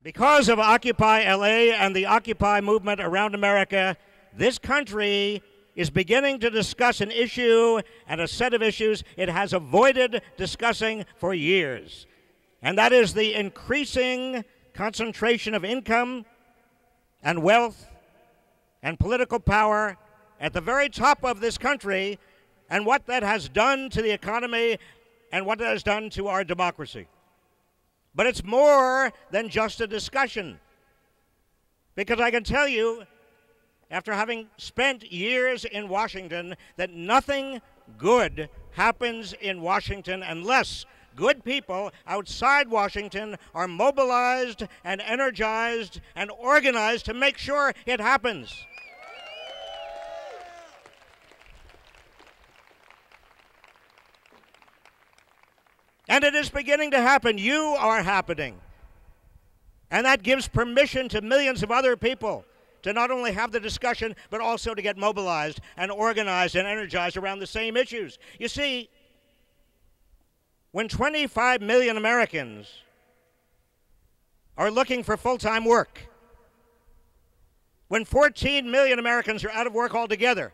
Because of Occupy LA and the Occupy movement around America, this country is beginning to discuss an issue and a set of issues it has avoided discussing for years. And that is the increasing concentration of income and wealth and political power at the very top of this country, and what that has done to the economy and what it has done to our democracy. But it's more than just a discussion. Because I can tell you, after having spent years in Washington, that nothing good happens in Washington unless good people outside Washington are mobilized and energized and organized to make sure it happens. And it is beginning to happen. You are happening. And that gives permission to millions of other people to not only have the discussion, but also to get mobilized and organized and energized around the same issues. You see, when 25 million Americans are looking for full-time work, when 14 million Americans are out of work altogether,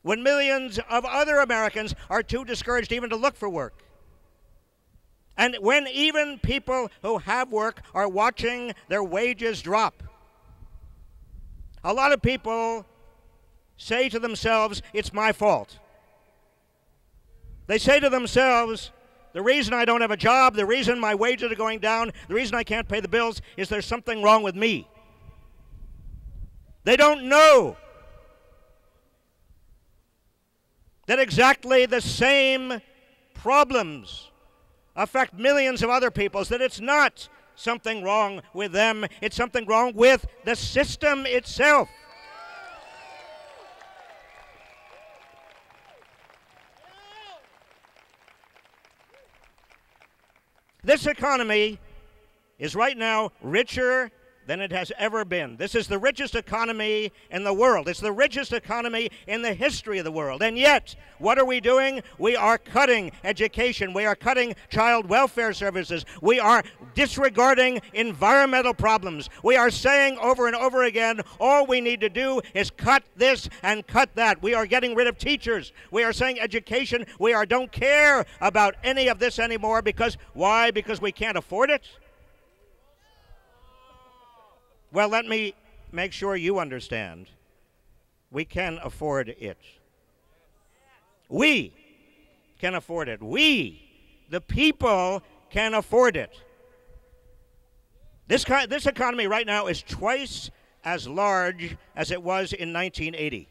when millions of other Americans are too discouraged even to look for work, and when even people who have work are watching their wages drop, a lot of people say to themselves, it's my fault. They say to themselves, the reason I don't have a job, the reason my wages are going down, the reason I can't pay the bills is there's something wrong with me. They don't know that exactly the same problems affect millions of other people, that it's not something wrong with them, it's something wrong with the system itself. This economy is right now richer than it has ever been. This is the richest economy in the world. It's the richest economy in the history of the world. And yet, what are we doing? We are cutting education. We are cutting child welfare services. We are disregarding environmental problems. We are saying over and over again, all we need to do is cut this and cut that. We are getting rid of teachers. We are saying education. We don't care about any of this anymore because, why? Because we can't afford it? Well, let me make sure you understand. We can afford it. We can afford it. We, the people, can afford it. This economy right now is twice as large as it was in 1980.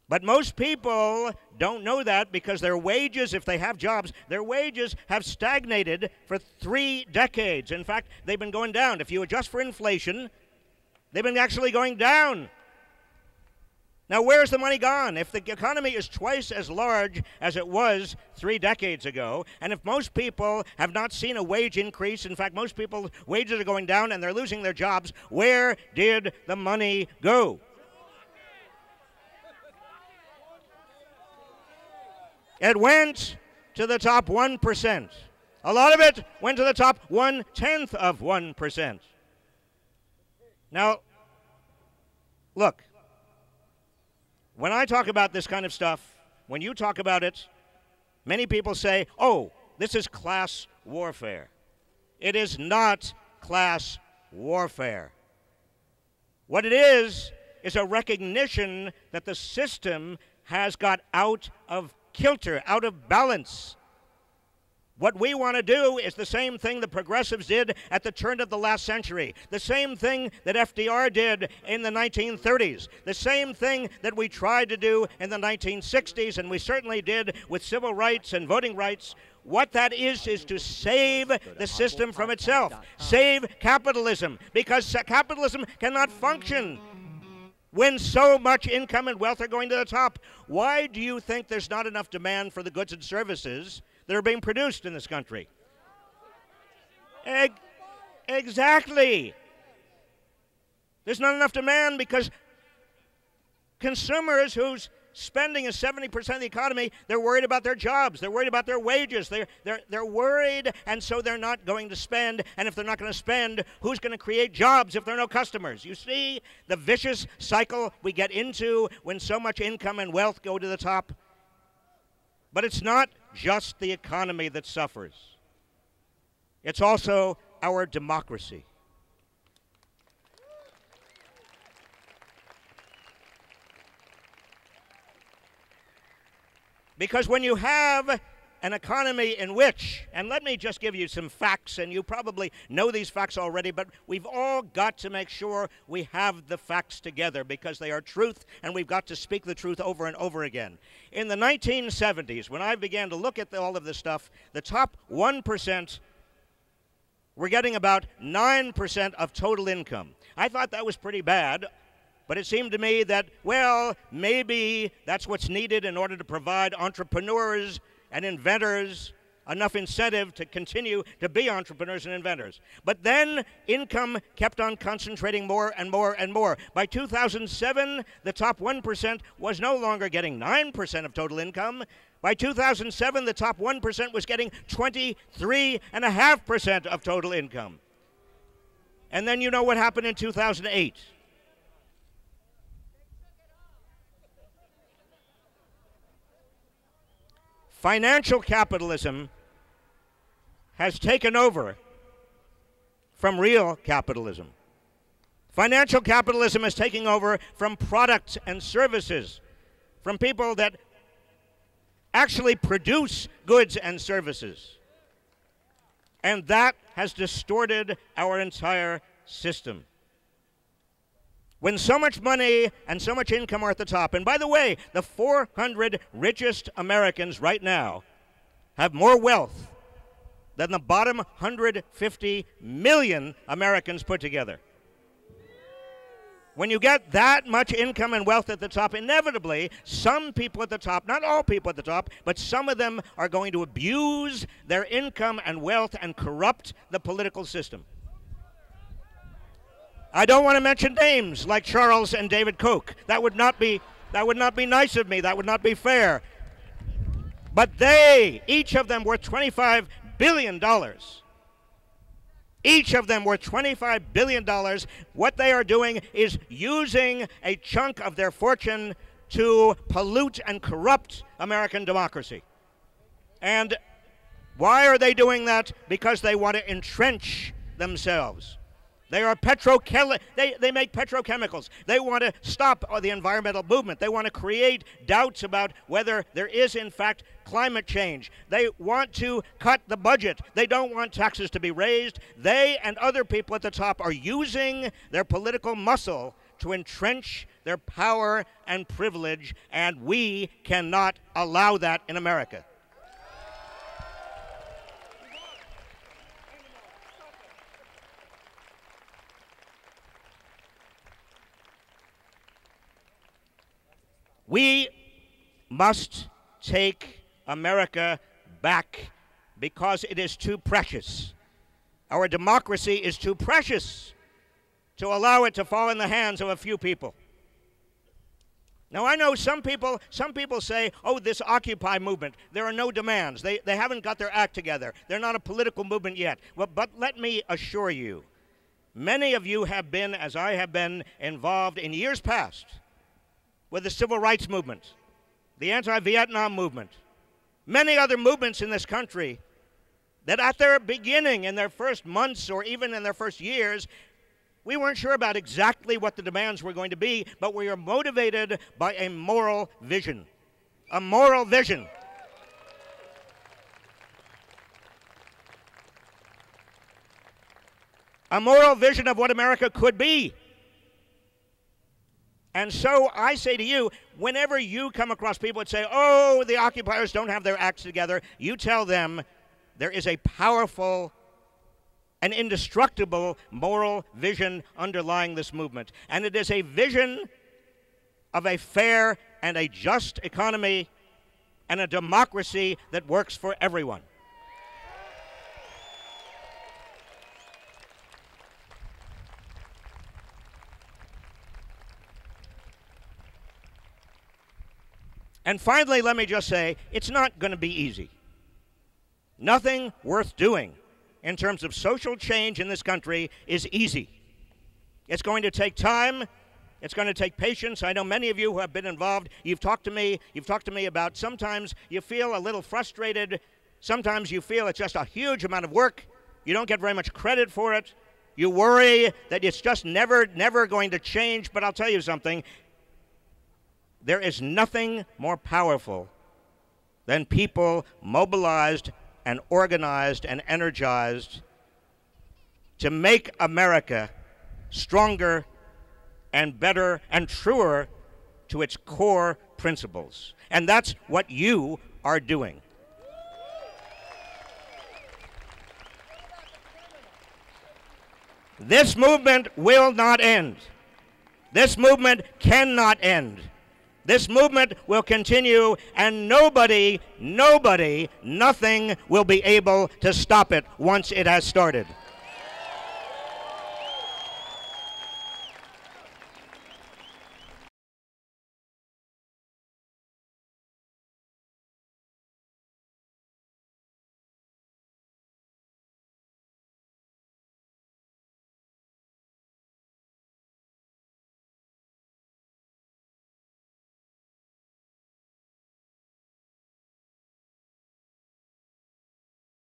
But most people don't know that because their wages, if they have jobs, their wages have stagnated for 3 decades. In fact, they've been going down. If you adjust for inflation, they've been actually going down. Now, where's the money gone? If the economy is twice as large as it was 3 decades ago, and if most people have not seen a wage increase, in fact, most people's wages are going down and they're losing their jobs, where did the money go? It went to the top 1%. A lot of it went to the top 1/10 of 1%. Now, look, when I talk about this kind of stuff, when you talk about it, many people say, oh, this is class warfare. It is not class warfare. What it is a recognition that the system has got out of kilter, out of balance. What we want to do is the same thing the progressives did at the turn of the last century, the same thing that FDR did in the 1930s, the same thing that we tried to do in the 1960s, and we certainly did with civil rights and voting rights. What that is to save the system from itself, save capitalism, because capitalism cannot function when so much income and wealth are going to the top. Why do you think there's not enough demand for the goods and services that are being produced in this country? Exactly. There's not enough demand because consumers whose spending is 70% of the economy, they're worried about their jobs. They're worried about their wages. They're worried, and so they're not going to spend. And if they're not going to spend, who's going to create jobs if there are no customers? You see the vicious cycle we get into when so much income and wealth go to the top? But it's not just the economy that suffers. It's also our democracy. Because when you have an economy in which, and let me just give you some facts, and you probably know these facts already, but we've all got to make sure we have the facts together because they are truth, and we've got to speak the truth over and over again. In the 1970s, when I began to look at all of this stuff, the top 1% were getting about 9% of total income. I thought that was pretty bad. But it seemed to me that, well, maybe that's what's needed in order to provide entrepreneurs and inventors enough incentive to continue to be entrepreneurs and inventors. But then income kept on concentrating more and more and more. By 2007, the top 1% was no longer getting 9% of total income. By 2007, the top 1% was getting 23.5% of total income. And then you know what happened in 2008. Financial capitalism has taken over from real capitalism. Financial capitalism is taking over from products and services, from people that actually produce goods and services. And that has distorted our entire system. When so much money and so much income are at the top, and by the way, the 400 richest Americans right now have more wealth than the bottom 150 million Americans put together. When you get that much income and wealth at the top, inevitably, some people at the top, not all people at the top, but some of them are going to abuse their income and wealth and corrupt the political system. I don't want to mention names like Charles and David Koch. That would not be nice of me. That would not be fair. But they, each of them, worth $25 billion. Each of them worth $25 billion. What they are doing is using a chunk of their fortune to pollute and corrupt American democracy. And why are they doing that? Because they want to entrench themselves. They are they make petrochemicals. They want to stop the environmental movement. They want to create doubts about whether there is, in fact, climate change. They want to cut the budget. They don't want taxes to be raised. They and other people at the top are using their political muscle to entrench their power and privilege, and we cannot allow that in America. We must take America back because it is too precious. Our democracy is too precious to allow it to fall in the hands of a few people. Now, I know some people say, oh, this Occupy movement, there are no demands. They haven't got their act together. They're not a political movement yet. Well, but let me assure you, many of you have been, as I have been, involved in years past with the civil rights movement, the anti-Vietnam movement, many other movements in this country that at their beginning, in their first months or even in their first years, we weren't sure about exactly what the demands were going to be, but we were motivated by a moral vision. A moral vision. A moral vision of what America could be. And so I say to you, whenever you come across people that say, oh, the occupiers don't have their acts together, you tell them there is a powerful and indestructible moral vision underlying this movement. And it is a vision of a fair and a just economy and a democracy that works for everyone. And finally, let me just say, it's not going to be easy. Nothing worth doing in terms of social change in this country is easy. It's going to take time. It's going to take patience. I know many of you who have been involved. You've talked to me about sometimes you feel a little frustrated. Sometimes you feel it's just a huge amount of work. You don't get very much credit for it. You worry that it's just never going to change. But I'll tell you something. There is nothing more powerful than people mobilized and organized and energized to make America stronger and better and truer to its core principles. And that's what you are doing. This movement will not end. This movement cannot end. This movement will continue, and nobody, nothing will be able to stop it once it has started.